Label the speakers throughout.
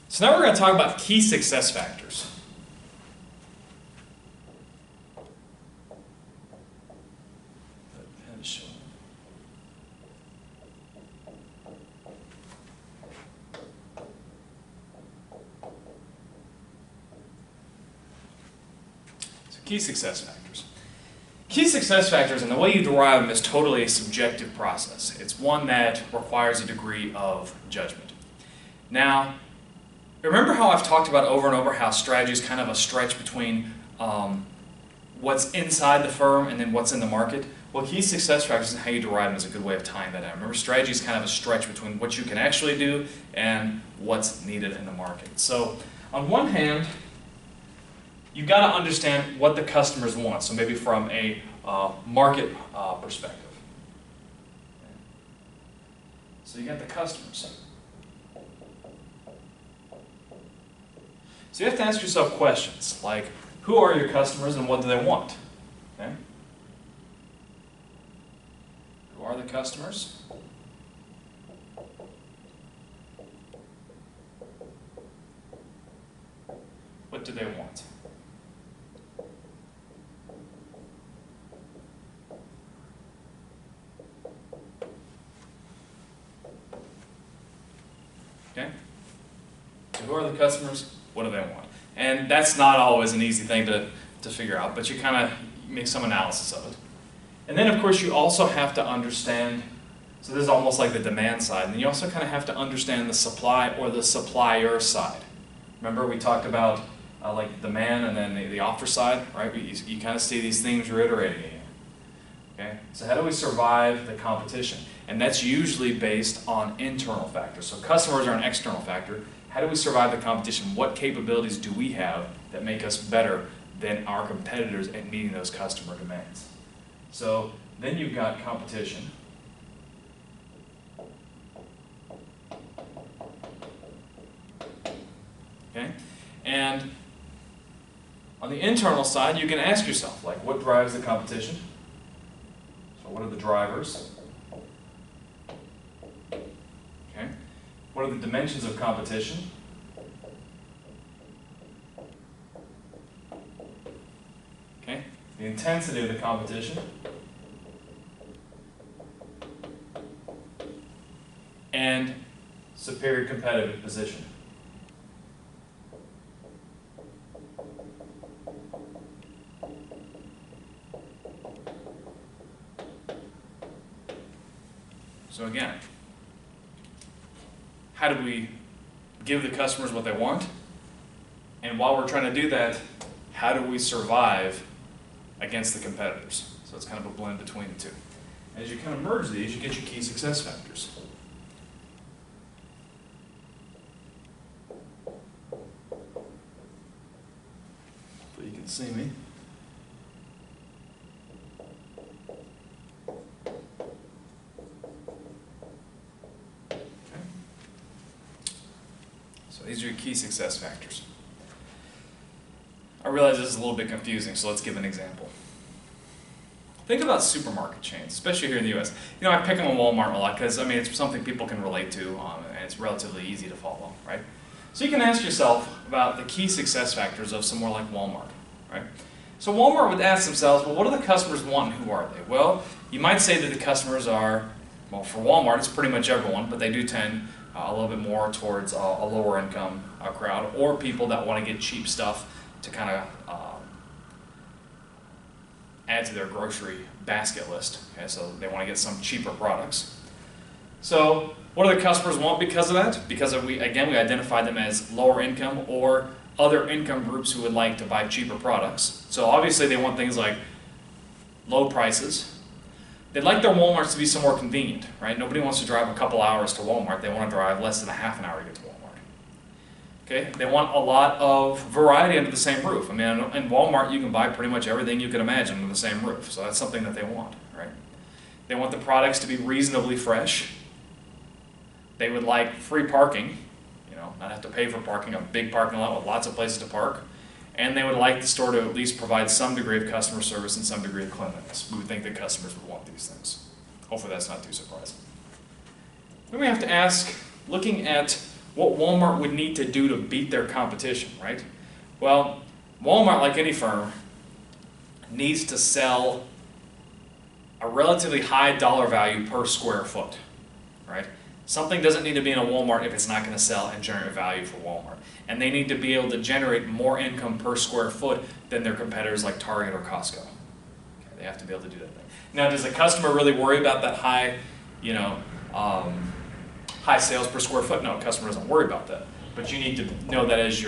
Speaker 1: So now we're going to talk about key success factors. Key success factors. Key success factors, and the way you derive them, is totally a subjective process. It's one that requires a degree of judgment. Now, remember how I've talked about over and over how strategy is kind of a stretch between what's inside the firm and then what's in the market? Well, key success factors and how you derive them is a good way of tying that out. Remember, strategy is kind of a stretch between what you can actually do and what's needed in the market. So, on one hand, you've got to understand what the customers want, so maybe from a market perspective. So you got the customers. So you have to ask yourself questions like, who are your customers and what do they want? Okay? Who are the customers? What do they want? Okay? So who are the customers? What do they want? And that's not always an easy thing to figure out, but you kind of make some analysis of it. And then, of course, you also have to understand, so this is almost like the demand side, and you also kind of have to understand the supply or the supplier side. Remember we talked about like demand and then the offer side, right? You kind of see these themes reiterating again. Okay? So how do we survive the competition? And that's usually based on internal factors. So customers are an external factor. How do we survive the competition? What capabilities do we have that make us better than our competitors at meeting those customer demands? So then you've got competition. Okay? And on the internal side, you can ask yourself, like, what drives the competition? So what are the drivers? Okay? What are the dimensions of competition? Okay? The intensity of the competition. And superior competitive position. So again, how do we give the customers what they want? And while we're trying to do that, how do we survive against the competitors? So it's kind of a blend between the two. As you kind of merge these, you get your key success factors. So you can see me. These are your key success factors. I realize this is a little bit confusing, so let's give an example. Think about supermarket chains, especially here in the U.S. You know, I pick on Walmart a lot because, I mean, it's something people can relate to, and it's relatively easy to follow, right? So you can ask yourself about the key success factors of somewhere like Walmart, right? So Walmart would ask themselves, well, what do the customers want and who are they? Well, you might say that the customers are, well, for Walmart, it's pretty much everyone, but they do tend a little bit more towards a lower income crowd, or people that want to get cheap stuff to kind of add to their grocery basket list. Okay, so they want to get some cheaper products. So what do the customers want because of that? Because we identify them as lower income or other income groups who would like to buy cheaper products. So obviously they want things like low prices. They'd like their Walmarts to be somewhere convenient, right? Nobody wants to drive a couple hours to Walmart. They want to drive less than a half an hour to get to Walmart. Okay? They want a lot of variety under the same roof. I mean, in Walmart, you can buy pretty much everything you can imagine under the same roof. So that's something that they want, right? They want the products to be reasonably fresh. They would like free parking, you know, not have to pay for parking, a big parking lot with lots of places to park. And they would like the store to at least provide some degree of customer service and some degree of cleanliness. We would think that customers would want these things. Hopefully that's not too surprising. Then we have to ask, looking at what Walmart would need to do to beat their competition, right? Well, Walmart, like any firm, needs to sell a relatively high dollar value per square foot, right? Something doesn't need to be in a Walmart if it's not going to sell and generate value for Walmart. And they need to be able to generate more income per square foot than their competitors like Target or Costco. Okay, they have to be able to do that thing. Now, does the customer really worry about that high, high sales per square foot? No, the customer doesn't worry about that. But you need to know that as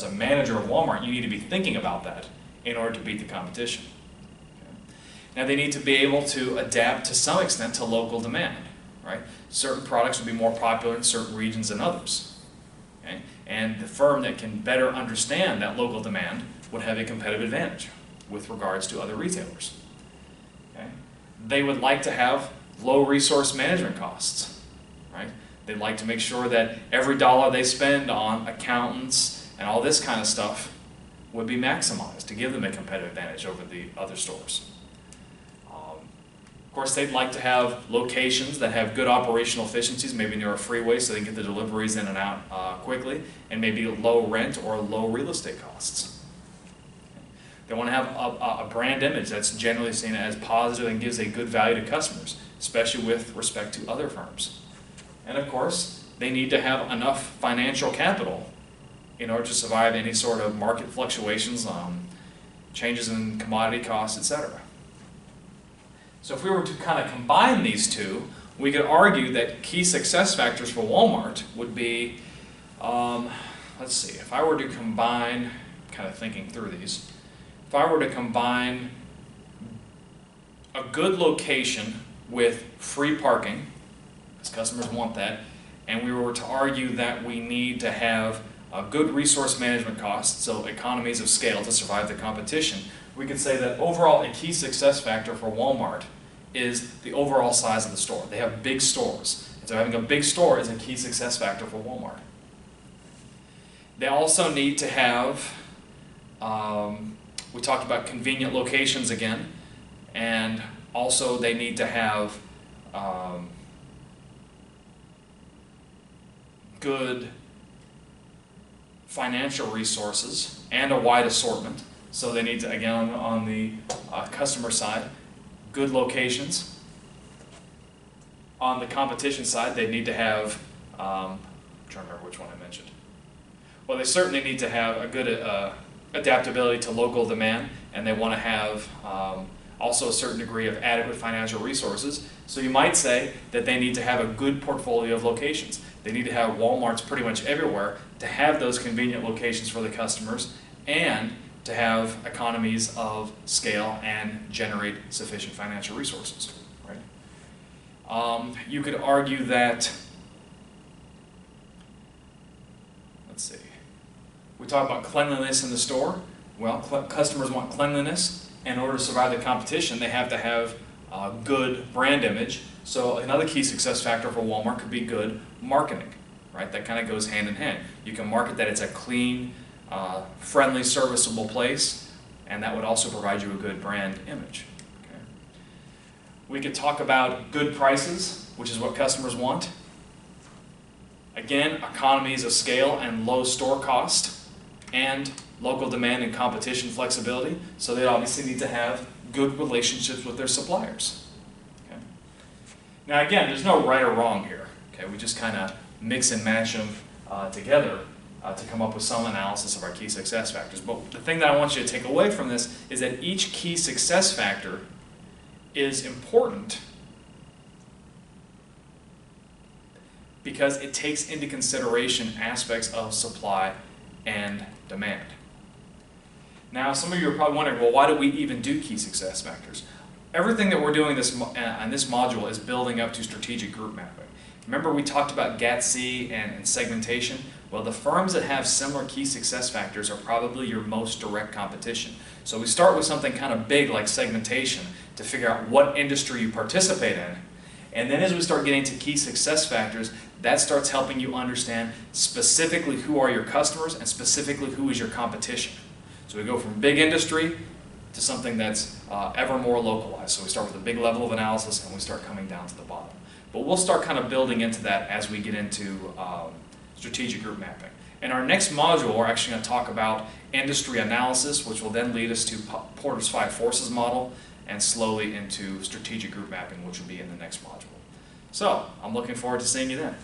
Speaker 1: a manager of Walmart, you need to be thinking about that in order to beat the competition. Okay. Now, they need to be able to adapt to some extent to local demand. Right? Certain products will be more popular in certain regions than others. Okay? And the firm that can better understand that local demand would have a competitive advantage with regards to other retailers. Okay? They would like to have low resource management costs. Right? They'd like to make sure that every dollar they spend on accountants and all this kind of stuff would be maximized to give them a competitive advantage over the other stores. Of course, they'd like to have locations that have good operational efficiencies, maybe near a freeway so they can get the deliveries in and out quickly, and maybe low rent or low real estate costs. They want to have a brand image that's generally seen as positive and gives a good value to customers, especially with respect to other firms. And of course, they need to have enough financial capital in order to survive any sort of market fluctuations, changes in commodity costs, etc. So if we were to kind of combine these two, we could argue that key success factors for Walmart would be, let's see, if I were to combine, kind of thinking through these, if I were to combine a good location with free parking, because customers want that, and we were to argue that we need to have a good resource management costs, so economies of scale to survive the competition, we could say that overall a key success factor for Walmart is the overall size of the store. They have big stores. And so having a big store is a key success factor for Walmart. They also need to have, we talked about convenient locations again, and also they need to have good financial resources and a wide assortment. So they need to, again, on the customer side, good locations. On the competition side, they need to have, I'm trying to remember which one I mentioned. Well, they certainly need to have a good adaptability to local demand, and they want to have also a certain degree of adequate financial resources. So you might say that they need to have a good portfolio of locations. They need to have Walmarts pretty much everywhere to have those convenient locations for the customers and to have economies of scale and generate sufficient financial resources. Right? You could argue that, let's see, we talk about cleanliness in the store. Well, customers want cleanliness. In order to survive the competition, they have to have a good brand image. So another key success factor for Walmart could be good marketing. Right? That kind of goes hand in hand. You can market that it's a clean, friendly, serviceable place, and that would also provide you a good brand image. Okay. We could talk about good prices, which is what customers want. Again, economies of scale and low store cost, and local demand and competition flexibility, so they obviously need to have good relationships with their suppliers. Okay. Now again, there's no right or wrong here. Okay. We just kind of mix and match them together to come up with some analysis of our key success factors. But the thing that I want you to take away from this is that each key success factor is important because it takes into consideration aspects of supply and demand. Now, some of you are probably wondering, well, why do we even do key success factors? Everything that we're doing in this module is building up to strategic group mapping. Remember we talked about GATC and segmentation? Well, the firms that have similar key success factors are probably your most direct competition. So we start with something kind of big like segmentation to figure out what industry you participate in. And then as we start getting to key success factors, that starts helping you understand specifically who are your customers and specifically who is your competition. So we go from big industry to something that's ever more localized. So we start with a big level of analysis and we start coming down to the bottom. But we'll start kind of building into that as we get into strategic group mapping. In our next module, we're actually going to talk about industry analysis, which will then lead us to Porter's 5 forces model, and slowly into strategic group mapping, which will be in the next module. So, I'm looking forward to seeing you then.